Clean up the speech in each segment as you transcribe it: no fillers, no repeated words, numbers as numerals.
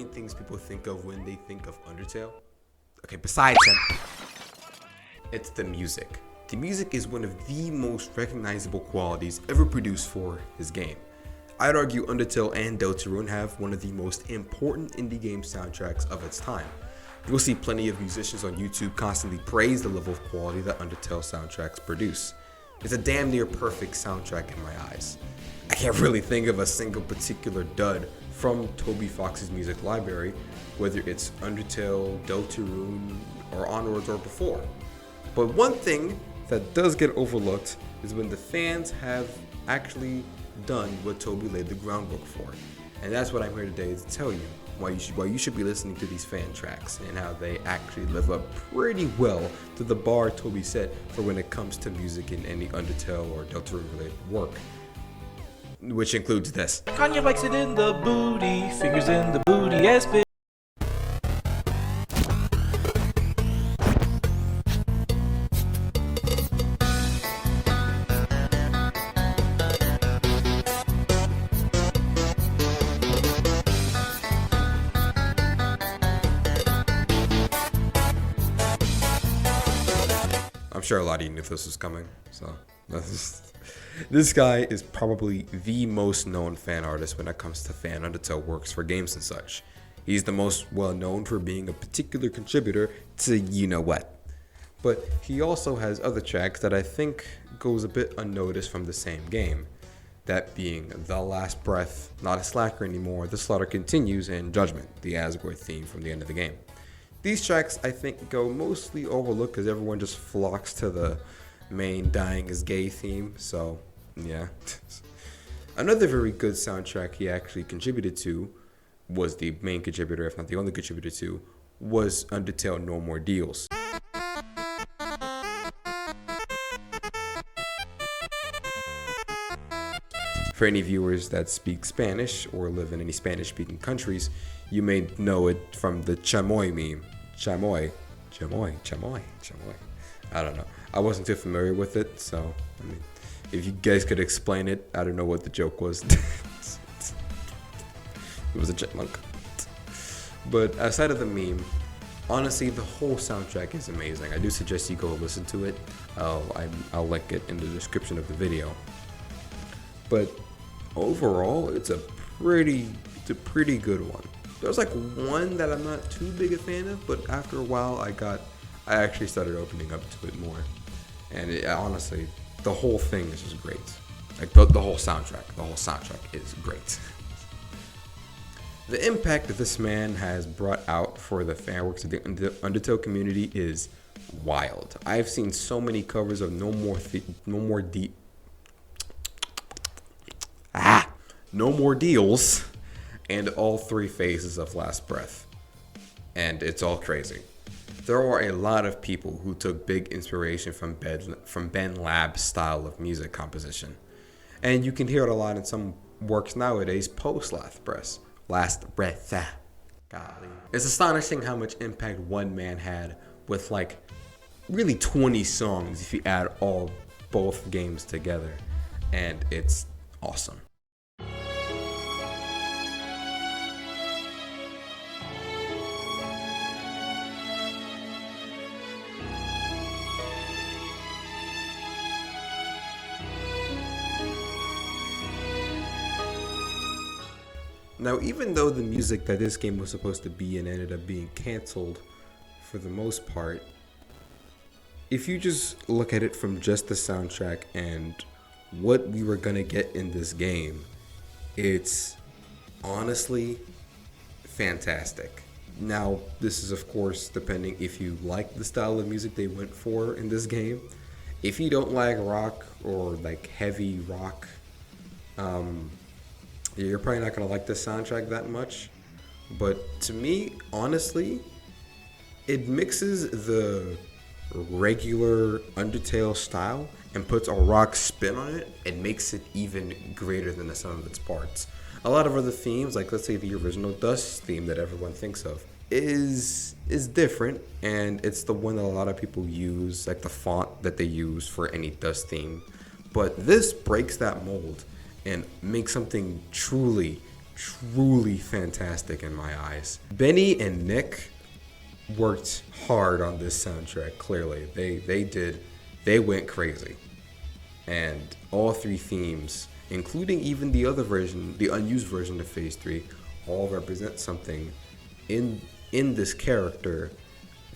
main things people think of when they think of Undertale? Okay, besides him, it's the music. The music is one of the most recognizable qualities ever produced for his game. I'd argue Undertale and Deltarune have one of the most important indie game soundtracks of its time. You'll see plenty of musicians on YouTube constantly praise the level of quality that Undertale soundtracks produce. It's a damn near perfect soundtrack in my eyes. I can't really think of a single particular dud from Toby Fox's music library, whether it's Undertale, Deltarune, or onwards or before. But one thing that does get overlooked is when the fans have actually done what Toby laid the groundwork for. And that's what I'm here today to tell you, why you should be listening to these fan tracks and how they actually live up pretty well to the bar Toby set for when it comes to music in any Undertale or Deltarune related work. Which includes this. Kanye likes it in the booty, fingers in the booty, yes, bitch. I'm sure a lot of you knew this was coming, so this guy is probably the most known fan artist when it comes to fan Undertale works for games and such. He's the most well known for being a particular contributor to you know what. But he also has other tracks that I think goes a bit unnoticed from the same game. That being The Last Breath, Not a Slacker Anymore, The Slaughter Continues, and Judgment, the Asgore theme from the end of the game. These tracks, I think, go mostly overlooked because everyone just flocks to the main dying is gay theme, so yeah. Another very good soundtrack he actually contributed to, was the main contributor, if not the only contributor to, was Undertale No More Deals. For any viewers that speak Spanish or live in any Spanish-speaking countries, you may know it from the chamoy meme. Chamoy. I don't know. I wasn't too familiar with it, so I mean, if you guys could explain it, I don't know what the joke was. It was a chipmunk. But aside of the meme, honestly, the whole soundtrack is amazing. I do suggest you go listen to it. I'll link it in the description of the video. But overall, it's a pretty good one. There's like one that I'm not too big a fan of, but after a while I actually started opening up to it more. And honestly, the whole thing is just great. Like the whole soundtrack is great. The impact that this man has brought out for the fan works of the Undertale community is wild. I've seen so many covers of No More Deals, and all three phases of Last Breath. And it's all crazy. There are a lot of people who took big inspiration from Ben Lab's style of music composition. And you can hear it a lot in some works nowadays post Last Breath. Golly. It's astonishing how much impact one man had with like really 20 songs if you add both games together. And it's awesome. Now, even though the music that this game was supposed to be in ended up being canceled for the most part, if you just look at it from just the soundtrack and what we were gonna get in this game, it's honestly fantastic. Now, this is of course depending if you like the style of music they went for in this game. If you don't like rock or like heavy rock, you're probably not going to like this soundtrack that much. But to me, honestly, it mixes the regular Undertale style and puts a rock spin on it and makes it even greater than the sum of its parts. A lot of other themes, like let's say the original Dust theme that everyone thinks of, is different, and it's the one that a lot of people use, like the font that they use for any Dust theme. But this breaks that mold and makes something truly truly fantastic in my eyes. Benny and Nick worked hard on this soundtrack, clearly. They went crazy. And all three themes, including even the other version, the unused version of Phase 3, all represent something in this character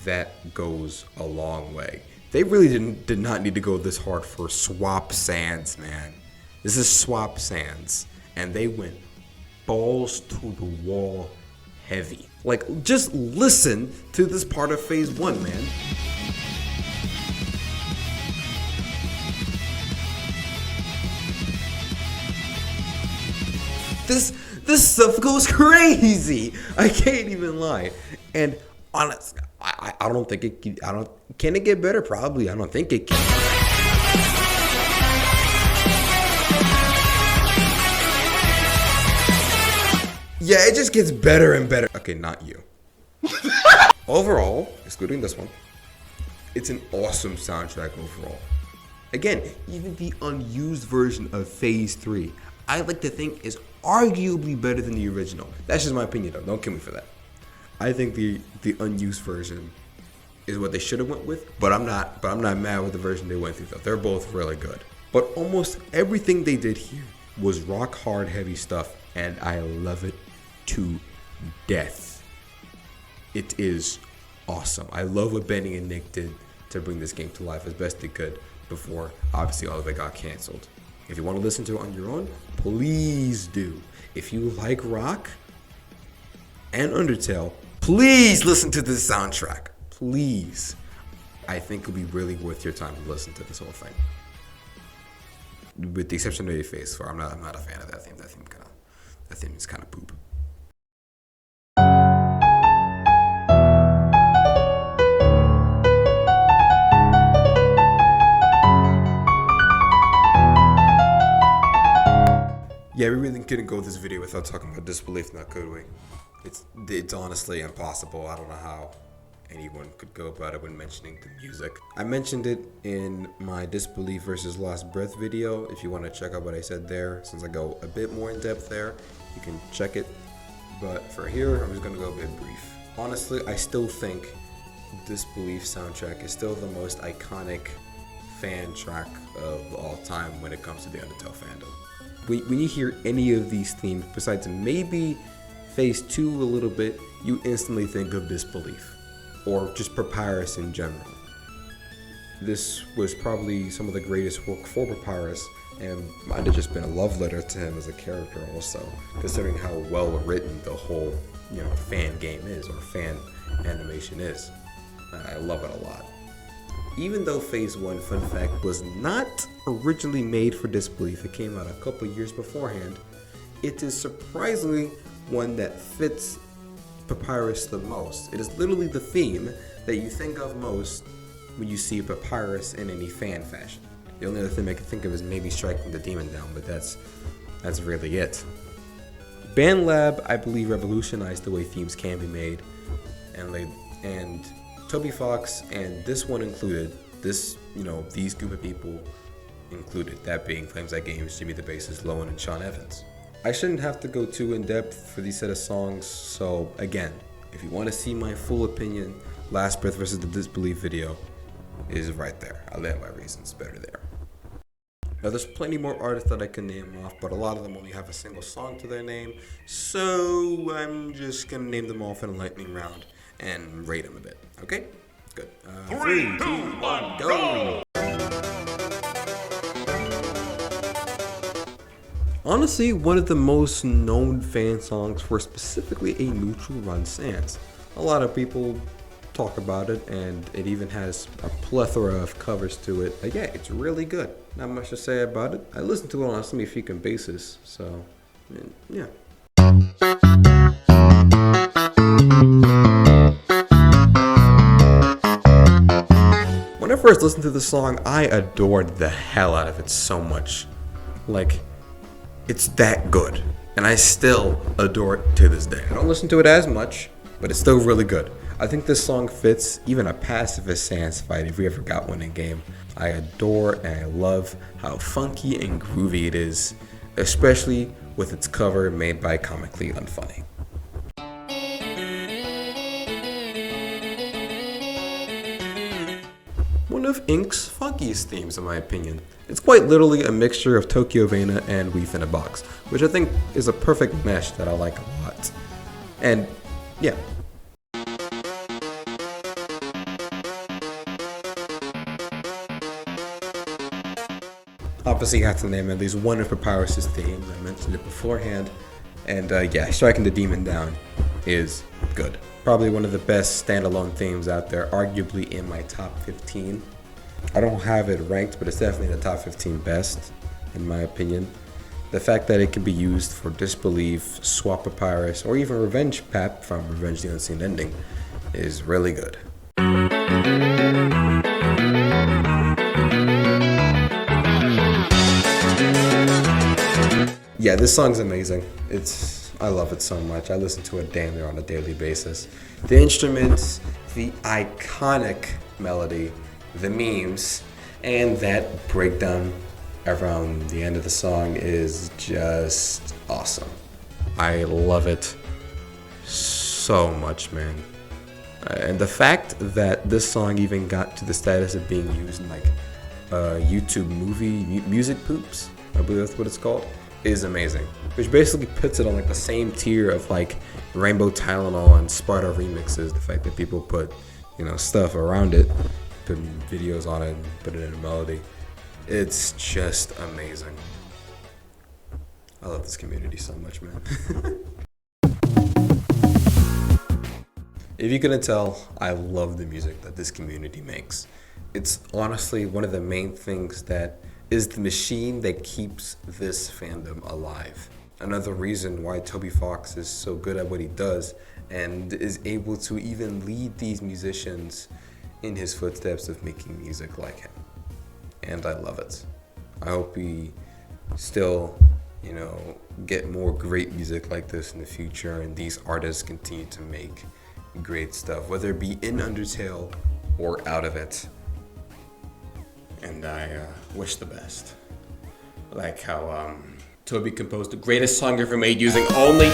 that goes a long way. They really did not need to go this hard for Swap Sands, man. This is Swap Sands. And they went balls to the wall heavy. Like, just listen to this part of Phase 1, man. This stuff goes crazy. I can't even lie. And honestly, I don't think it can. Can it get better? Probably. I don't think it can. Yeah, it just gets better and better. Okay, not you. Overall, excluding this one, it's an awesome soundtrack overall. Again, even the unused version of Phase 3, I like to think is arguably better than the original. That's just my opinion though, don't kill me for that. I think the unused version is what they should have went with, but I'm not mad with the version they went through though. They're both really good. But almost everything they did here was rock hard heavy stuff, and I love it to death. It is awesome. I love what Benny and Nick did to bring this game to life as best they could before obviously all of it got canceled. If you want to listen to it on your own, please do. If you like rock and Undertale, please listen to this soundtrack. Please. I think it'll be really worth your time to listen to this whole thing. With the exception of your Phase 4, I'm not a fan of that theme. That theme is kind of poop. Yeah, we really couldn't go this video without talking about Disbelief, now could we? It's honestly impossible. I don't know how anyone could go about it when mentioning the music. I mentioned it in my Disbelief versus Lost Breath video. If you want to check out what I said there, since I go a bit more in depth there, you can check it. But for here, I'm just going to go a bit brief. Honestly, I still think Disbelief soundtrack is still the most iconic fan track of all time when it comes to the Undertale fandom. When you hear any of these themes, besides maybe Phase 2 a little bit, you instantly think of Disbelief, or just Papyrus in general. This was probably some of the greatest work for Papyrus, and might have just been a love letter to him as a character also, considering how well written the whole, fan game is, or fan animation is. I love it a lot. Even though Phase 1, fun fact, was not originally made for Disbelief, it came out a couple years beforehand, it is surprisingly one that fits Papyrus the most. It is literally the theme that you think of most when you see Papyrus in any fan fashion. The only other thing I can think of is maybe striking the demon down, but that's really it. BandLab, I believe, revolutionized the way themes can be made, and Toby Fox and this one included, these group of people included, that being Flames Like Games, Jimmy the Bassist, Lowen, and Sean Evans. I shouldn't have to go too in depth for these set of songs, so again, if you want to see my full opinion, Last Breath versus the Disbelief video is right there. I lay out my reasons better there. Now there's plenty more artists that I can name off, but a lot of them only have a single song to their name, so I'm just gonna name them off in a lightning round and rate them a bit. Okay? Good. 3, 2, 1, go! Honestly, one of the most known fan songs for specifically a neutral run Sans. A lot of people talk about it, and it even has a plethora of covers to it. But yeah, it's really good. Not much to say about it. I listen to it on a semi-frequent basis, so yeah. When I first listened to the song, I adored the hell out of it so much. Like, it's that good, and I still adore it to this day. I don't listen to it as much, but it's still really good. I think this song fits even a pacifist Sans fight if we ever got one in game. I adore and I love how funky and groovy it is, especially with its cover made by Comically Unfunny. One of Ink's funkiest themes, in my opinion. It's quite literally a mixture of Tokyo Vena and Weave in a Box, which I think is a perfect mesh that I like a lot. And yeah. Obviously, you have to name at least one of Papyrus's themes. I mentioned it beforehand. And yeah, Striking the Demon Down is good. Probably one of the best standalone themes out there, arguably in my top 15. I don't have it ranked, but it's definitely in the top 15 best, in my opinion. The fact that it can be used for Disbelief, Swap Papyrus, or even Revenge Pap from Revenge the Unseen Ending is really good. Yeah, this song's amazing. I love it so much. I listen to it damn near on a daily basis. The instruments, the iconic melody, the memes, and that breakdown around the end of the song is just awesome. I love it so much, man. And the fact that this song even got to the status of being used in like YouTube movie music poops, I believe that's what it's called, is amazing. Which basically puts it on like the same tier of like Rainbow Tylenol and Sparta remixes. The fact that people put, stuff around it, put videos on it, and put it in a melody. It's just amazing. I love this community so much, man. If you couldn't tell, I love the music that this community makes. It's honestly one of the main things that is the machine that keeps this fandom alive. Another reason why Toby Fox is so good at what he does and is able to even lead these musicians in his footsteps of making music like him. And I love it. I hope we still, get more great music like this in the future and these artists continue to make great stuff, whether it be in Undertale or out of it. And I wish the best. Like how Toby composed the greatest song ever made using only